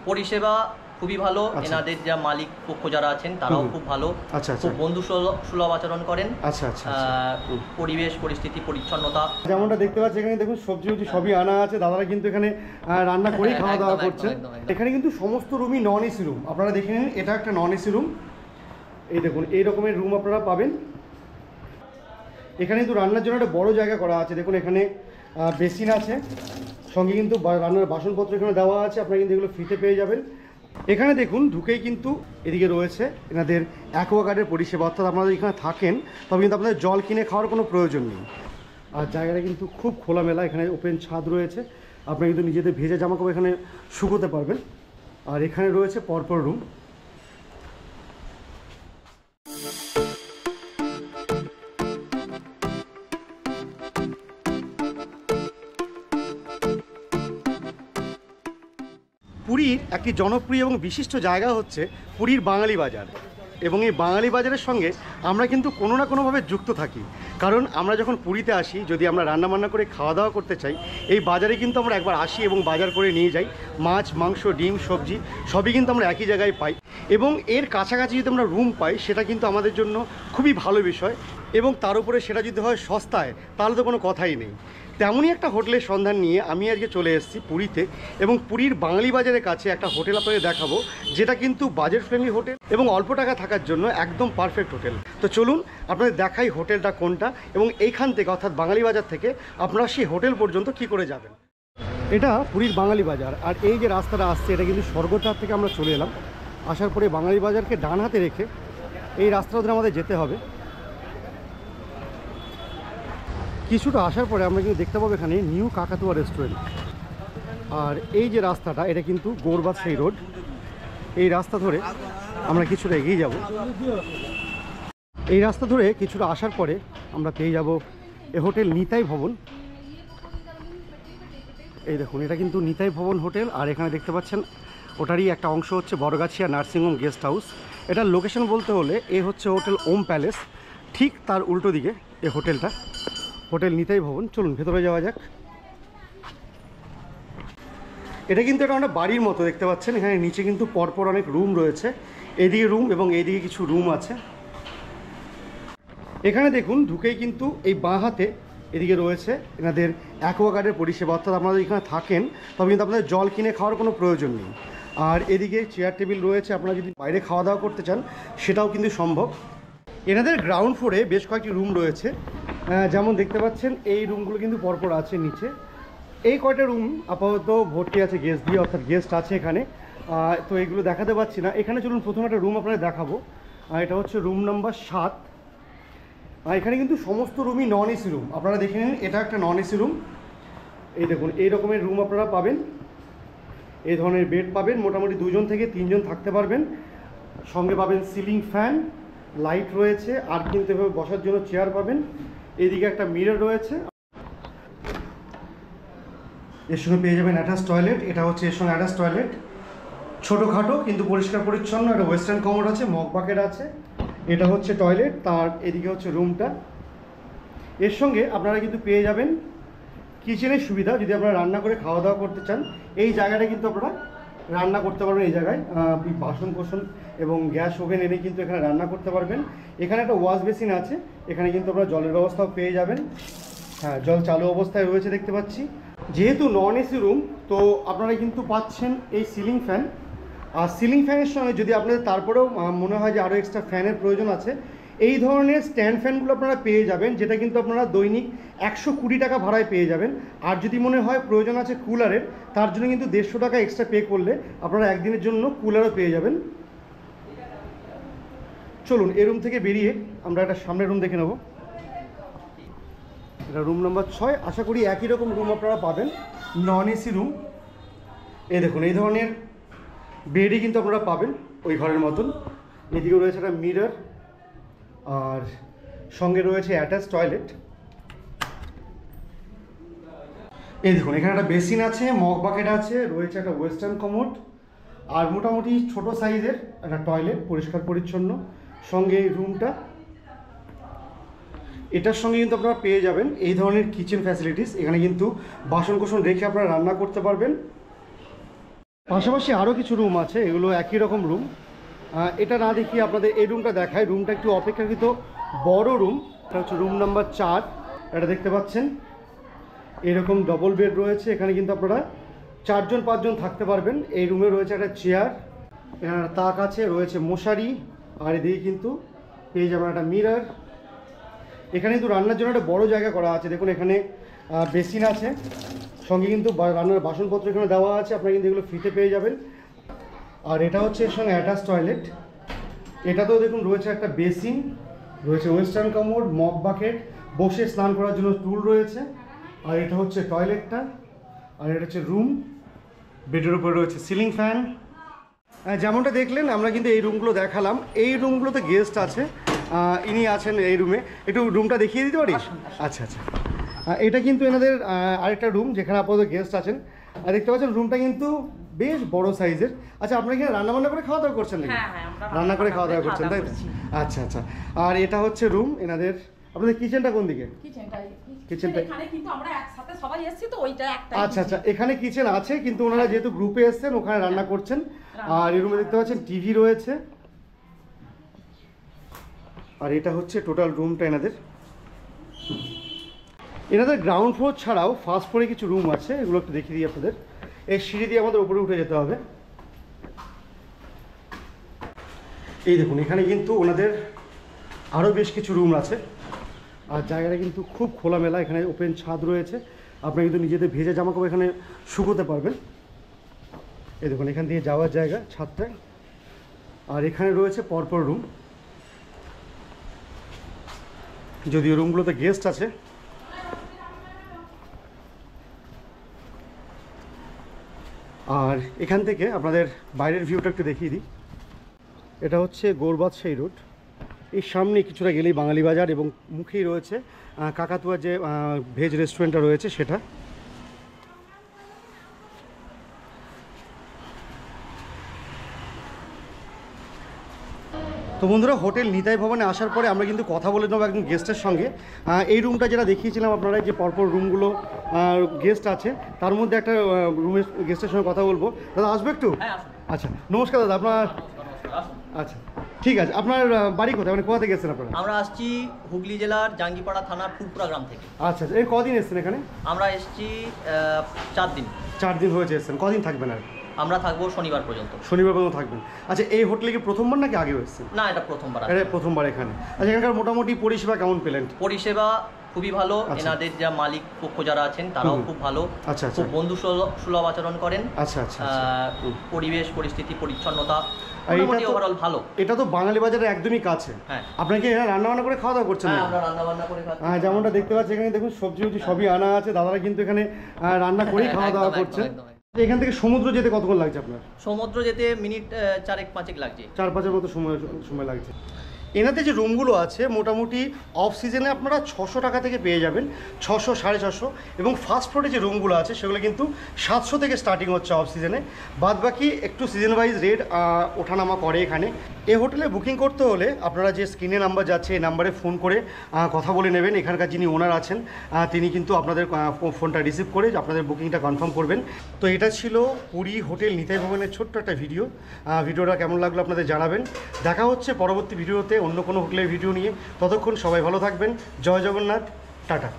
পরিষেবা খুবই ভালো। এনাদের যা মালিক পক্ষ যারা আছেন তারাও খুব ভালো, খুব বন্ধু সুলভ আচরণ করেন। পরিবেশ পরিস্থিতি পরিচ্ছন্নতা যেমনটা দেখতে পাচ্ছি এখানে দেখুন সবজি সবই আনা আছে। দাদারা কিন্তু এখানে রান্না করেই খাওয়া দাওয়া করছে। এখানে কিন্তু সমস্ত রুমই নন এসি রুম। আপনারা দেখে নিন, এটা একটা নন এসি রুম। এই দেখুন এই রকমের রুম আপনারা পাবেন। এখানে কিন্তু রান্নার জন্য একটা বড় জায়গা করা আছে। দেখুন এখানে বেসিন আছে, সঙ্গে কিন্তু রান্নার বাসনপত্র এখানে দেওয়া আছে। আপনারা কিন্তু এগুলো ফ্রিতে পেয়ে যাবেন। এখানে দেখুন ঢুকেই কিন্তু এদিকে রয়েছে এনাদের অ্যাকোয়াগার্ডের পরিষেবা। অর্থাৎ আপনারা এখানে থাকেন তবে কিন্তু আপনাদের জল কিনে খাওয়ার কোনো প্রয়োজন নেই। আর জায়গাটা কিন্তু খুব খোলামেলা। এখানে ওপেন ছাদ রয়েছে, আপনারা কিন্তু নিজেদের ভেজা জামাকাপড় এখানে শুকোতে পারবেন। আর এখানে রয়েছে পরপর রুম। পুরীর একটি জনপ্রিয় এবং বিশিষ্ট জায়গা হচ্ছে পুরীর বাঙালি বাজার। এবং এই বাঙালি বাজারের সঙ্গে আমরা কিন্তু কোনো না কোনোভাবে যুক্ত থাকি। কারণ আমরা যখন পুরীতে আসি, যদি আমরা রান্নাবান্না করে খাওয়া দাওয়া করতে চাই, এই বাজারে কিন্তু আমরা একবার আসি এবং বাজার করে নিয়ে যাই। মাছ, মাংস, ডিম, সবজি সবই কিন্তু আমরা একই জায়গায় পাই। এবং এর কাছাকাছি যদি আমরা রুম পাই সেটা কিন্তু আমাদের জন্য খুবই ভালো বিষয়। এবং তার উপরে সেটা যদি হয় সস্তায়, তাহলে তো কোনো কথাই নেই। তেমনই একটা হোটেলের সন্ধান নিয়ে আমি আজকে চলে এসেছি পুরীতে। এবং পুরীর বাঙালি বাজারের কাছে একটা হোটেল আপনাদের দেখাবো, যেটা কিন্তু বাজেট ফ্রেন্ডলি হোটেল এবং অল্প টাকা থাকার জন্য একদম পারফেক্ট হোটেল। তো চলুন আপনাদের দেখাই হোটেলটা কোনটা এবং এইখান থেকে অর্থাৎ বাঙালি বাজার থেকে আপনারা সেই হোটেল পর্যন্ত কি করে যাবেন। এটা পুরীর বাঙালি বাজার। আর এই যে রাস্তাটা আসছে এটা কিন্তু স্বর্গদ্বার থেকে আমরা চলে এলাম। আসার পরে বাঙালি বাজারকে ডান হাতে রেখে এই রাস্তাটা ধরে আমাদের যেতে হবে। কিছুটা আসার পরে আমরা কিন্তু দেখতে পাবো এখানে নিউ কাকাতুয়া রেস্টুরেন্ট। আর এই যে রাস্তাটা এটা কিন্তু গৌরবাদশাহী রোড। এই রাস্তা ধরে আমরা কিছুটা এগিয়ে যাব। এই রাস্তা ধরে কিছুটা আসার পরে আমরা পেয়ে যাব এ হোটেল নিতাই ভবন। এই দেখুন এটা কিন্তু নিতাই ভবন হোটেল। আর এখানে দেখতে পাচ্ছেন ওটারই একটা অংশ হচ্ছে বড়গাছিয়া নার্সিংহোম গেস্ট হাউস। এটার লোকেশন বলতে হলে এ হচ্ছে হোটেল ওম প্যালেস, ঠিক তার উল্টো দিকে এই হোটেলটা, হোটেল নিতাই ভবন। চলুন ভেতরে যাওয়া যাক। এটা কিন্তু একটা অনেক বাড়ির মতো দেখতে পাচ্ছেন। এখানে নিচে কিন্তু পরপর অনেক রুম রয়েছে। এদিকে রুম এবং এইদিকে কিছু রুম আছে। এখানে দেখুন ঢুকেই কিন্তু এই বাঁ হাতে এদিকে রয়েছে এনাদের অ্যাকোয়াগার্ডের পরিষেবা। অর্থাৎ আপনারা এখানে থাকেন তবে কিন্তু আপনাদের জল কিনে খাওয়ার কোনো প্রয়োজন নেই। আর এদিকে চেয়ার টেবিল রয়েছে, আপনারা যদি বাইরে খাওয়া দাওয়া করতে চান সেটাও কিন্তু সম্ভব। এনাদের গ্রাউন্ড ফ্লোরে বেশ কয়েকটি রুম রয়েছে। যেমন দেখতে পাচ্ছেন এই রুমগুলো কিন্তু পরপর আছে নিচে। এই কয়টা রুম আপাতত ভর্তি আছে গেস্ট দিয়ে, অর্থাৎ গেস্ট আছে এখানে। তো এগুলো দেখাতে পাচ্ছি না। এখানে চলুন প্রথমে একটা রুম আপনাদের দেখাবো। এটা হচ্ছে রুম নাম্বার 7। এখানে কিন্তু সমস্ত রুমই নন এসি রুম। আপনারা দেখে নিন, এটা একটা নন এসি রুম। এই দেখুন এই রকমের রুম আপনারা পাবেন। এই ধরনের বেড পাবেন, মোটামুটি 2 জন থেকে 3 জন থাকতে পারবেন। সঙ্গে পাবেন সিলিং ফ্যান, লাইট রয়েছে, আর কিন্তু এভাবে বসার জন্য চেয়ার পাবেন। এদিকে একটা মিরর রয়েছে। এর সঙ্গে পেয়ে যাবেন অ্যাটাচ টয়লেট। এটা হচ্ছে এর সঙ্গে অ্যাটাচ টয়লেট, ছোটোখাটো কিন্তু পরিষ্কার পরিচ্ছন্ন। একটা ওয়েস্টার্ন কমোড আছে, মগ বাকেট আছে। এটা হচ্ছে টয়লেট, তার এদিকে হচ্ছে রুমটা। এর সঙ্গে আপনারা কিন্তু পেয়ে যাবেন কিচেনের সুবিধা। যদি আপনারা রান্না করে খাওয়া দাওয়া করতে চান, এই জায়গাটা কিন্তু আপনারা রান্না করতে পারবেন। এই জায়গায় বাসন কোসন এবং গ্যাস ওভেন এনে কিন্তু এখানে রান্না করতে পারবেন। এখানে একটা ওয়াশ বেসিন আছে, এখানে কিন্তু আপনারা জলের ব্যবস্থাও পেয়ে যাবেন। হ্যাঁ, জল চালু অবস্থায় রয়েছে দেখতে পাচ্ছি। যেহেতু নন এসি রুম, তো আপনারা কিন্তু পাচ্ছেন এই সিলিং ফ্যান। আর সিলিং ফ্যানের সঙ্গে যদি আপনাদের তারপরেও মনে হয় যে আরও এক্সট্রা ফ্যানের প্রয়োজন আছে, এই ধরনের স্ট্যান্ড ফ্যানগুলো আপনারা পেয়ে যাবেন, যেটা কিন্তু আপনারা দৈনিক 120 টাকা ভাড়ায় পেয়ে যাবেন। আর যদি মনে হয় প্রয়োজন আছে কুলারের, তার জন্য কিন্তু 150 টাকা এক্সট্রা পে করলে আপনারা একদিনের জন্য কুলারও পেয়ে যাবেন। চলুন এই রুম থেকে বেরিয়ে আমরা একটা সামনের রুম দেখে নেব। এটা রুম নাম্বার 6। আশা করি একই রকম রুম আপনারা পাবেন, নন এসি রুম। এই দেখুন এই ধরনের বেডই কিন্তু আপনারা পাবেন ওই ঘরের মতন। এদিকেও রয়েছে একটা মিরর, আর সঙ্গে রয়েছে অ্যাটাচ টয়লেট। এই দেখুন এখানে একটা বেসিন আছে, মগ বাকেট আছে, রয়েছে একটা ওয়েস্টার্ন কমোড, আর মোটামুটি ছোট সাইজের একটা টয়লেট, পরিষ্কার পরিচ্ছন্ন। সঙ্গে এই রুমটা, এটার সঙ্গে কিন্তু আপনারা পেয়ে যাবেন এই ধরনের কিচেন ফ্যাসিলিটিস। এখানে কিন্তু বাসন কোসন রেখে আপনারা রান্না করতে পারবেন। পাশাপাশি আরও কিছু রুম আছে, এগুলো একই রকম রুম। এটা না দেখিয়ে আপনাদের এই রুমটা দেখায়। রুমটা একটু অপেক্ষাকৃত বড় রুম। এটা হচ্ছে রুম নাম্বার 4। এটা দেখতে পাচ্ছেন এরকম ডবল বেড রয়েছে। এখানে কিন্তু আপনারা 4-5 জন থাকতে পারবেন। এই রুমে রয়েছে একটা চেয়ার, তাক আছে, রয়েছে মশারি, আর এদিকে কিন্তু পেয়ে যাবেন একটা মিরর। এখানে কিন্তু রান্নার জন্য একটা বড় জায়গা করা আছে। দেখুন এখানে বেসিন আছে, সঙ্গে কিন্তু রান্নার বাসনপত্র এখানে দেওয়া আছে, আপনারা কিন্তু এগুলো ফ্রিতে পেয়ে যাবেন। আর এটা হচ্ছে এর সঙ্গে অ্যাটাচ টয়লেট। এটাতেও দেখুন রয়েছে একটা বেসিন, রয়েছে ওয়েস্টার্ন কমোড, মগ বাকেট, বসে স্নান করার জন্য টুল রয়েছে। আর এটা হচ্ছে টয়লেটটা, আর এটা হচ্ছে রুম। বেডের উপরে রয়েছে সিলিং ফ্যান। যেমনটা দেখলেন আমরা কিন্তু এই রুমগুলো দেখালাম। এই রুমগুলোতে গেস্ট আছে, ইনি আছেন এই রুমে। একটু রুমটা দেখিয়ে দিতে পারি? আচ্ছা আচ্ছা, এটা কিন্তু এনাদের আরেকটা রুম যেখানে আপাতত গেস্ট আছেন। আর দেখতে পাচ্ছেন রুমটা কিন্তু বেশ বড় সাইজের। আচ্ছা, আপনারা এখানে রান্নাবান্না করে খাওয়া দাওয়া করছেন নাকি? রান্না করে খাওয়া দাওয়া করছেন, তাই তো? আচ্ছা আচ্ছা। আর এটা হচ্ছে রুম এনাদের। আপনাদের কিচেনটা কোন দিকে? কিচেনটা এখানে কিন্তু আমরা একসাথে সবাই এসেছি তো ওইটা একটা। আচ্ছা আচ্ছা, এখানে কিচেন আছে, কিন্তু ওনারা যেহেতু গ্রুপে এসেছেন ওখানে রান্না করছেন। আর এই রুমে দেখতে পাচ্ছেন টিভি রয়েছে। আর এটা হচ্ছে টোটাল রুমটা এনাদের। এনাদের গ্রাউন্ড ফ্লোর ছাড়াও ফার্স্ট ফ্লোরে কিছু রুম আছে, এগুলো একটু দেখিয়ে দিই আপনাদের। এই সিঁড়ি দিয়ে আমাদের উপরে উঠে যেতে হবে। এই দেখুন এখানে কিন্তু ওনাদের আরও বেশ কিছু রুম আছে। আর জায়গাটা কিন্তু খুব খোলামেলা, এখানে ওপেন ছাদ রয়েছে, আপনারা কিন্তু নিজেদের ভেজা জামাকাপড় এখানে শুকোতে পারবেন। এই দেখুন এখান দিয়ে যাওয়ার জায়গা ছাদটায়। আর এখানে রয়েছে পরপর রুম, যদিও রুমগুলোতে গেস্ট আছে। আর এখান থেকে আপনাদের বাইরের ভিউটা একটু দেখিয়ে দিই। এটা হচ্ছে গৌরবাদশাহী রোড। এই সামনে কিছুটা গেলেই বাঙালি বাজার, এবং মুখেই রয়েছে কাকাতুয়া যে ভেজ রেস্টুরেন্টটা রয়েছে সেটা। তো বন্ধুরা, হোটেল নিতাই ভবনে আসার পরে আমরা কিন্তু কথা বলে নেবো একজন গেস্টের সঙ্গে। এই রুমটা যেটা দেখিয়েছিলাম আপনারা, যে পরপর রুমগুলো গেস্ট আছে, তার মধ্যে একটা রুমের গেস্টের সঙ্গে কথা বলবো। দাদা আসবে একটু? আচ্ছা, নমস্কার দাদা। আপনার আচ্ছা, ঠিক আছে। আপনার বাড়ি কোথায়, মানে কোথা থেকে এসেছেন আপনারা? আমরা আসছি হুগলি জেলার জাঙ্গিপাড়া থানার ফুলপুরা গ্রাম থেকে। আচ্ছা, এই কদিন এসেছেন এখানে? আমরা এসেছি 4 দিন। 4 দিন হয়েছে এসেছেন। কদিন থাকবেন? আর আমরা থাকবো শনিবার পর্যন্ত। শনিবার পর্যন্ত থাকবেন। আচ্ছা, এই হোটেলে কি প্রথমবার নাকি আগেও এসেছেন? না, এটা প্রথমবার। এটা প্রথমবার এখানে। আচ্ছা, এখানকার মোটামুটি পরিষেবা কেমন পেলেন? পরিষেবা খুবই ভালো। এনাদের যা মালিক পক্ষ যারা আছেন তারাও খুব ভালো। আচ্ছা আচ্ছা, খুব বন্ধু সুলভ আচরণ করেন। আচ্ছা আচ্ছা, পরিবেশ পরিস্থিতি পরিচ্ছন্নতা ওভারঅল ভালো। এটা তো বাঙালি বাজারের একদমই কাছে। হ্যাঁ। আপনারা কি এখানে রান্না বান্না করে খাওয়া দাওয়া করছেন? আমরা রান্না বান্না করে খাচ্ছি। হ্যাঁ, যেমনটা দেখতে পাচ্ছি এখানে দেখুন সবজি সবই আনা আছে। দাদারা কিন্তু এখানে রান্না করেই খাওয়া দাওয়া করছেন। এখান থেকে সমুদ্র যেতে কতক্ষণ লাগছে আপনার? সমুদ্র যেতে মিনিট 4-5 লাগছে। 4-5 মতো সময় লাগছে। এনাতে যে রুমগুলো আছে মোটামুটি অফ সিজনে আপনারা 600 টাকা থেকে পেয়ে যাবেন, 600, 650। এবং ফার্স্ট ফ্লোরে যে রুমগুলো আছে সেগুলো কিন্তু 700 থেকে স্টার্টিং হচ্ছে অফ সিজনে। বাদ বাকি একটু সিজন ওয়াইজ রেট ওঠানামা করে এখানে। এই হোটেলে বুকিং করতে হলে আপনারা যে স্ক্রিনে নাম্বার যাচ্ছে এই নাম্বারে ফোন করে কথা বলে নেবেন। এখানকার যিনি ওনার আছেন তিনি কিন্তু আপনাদের ফোনটা রিসিভ করে আপনাদের বুকিংটা কনফার্ম করবেন। তো এটা ছিল পুরী হোটেল নিতাই ভবনের ছোট্ট একটা ভিডিও। ভিডিওটা কেমন লাগলো আপনাদের জানাবেন। দেখা হচ্ছে পরবর্তী ভিডিওতে অন্য কোনো হোটেলের ভিডিও নিয়ে। ততক্ষণ সবাই ভালো থাকবেন। জয় জগন্নাথ, টাটা।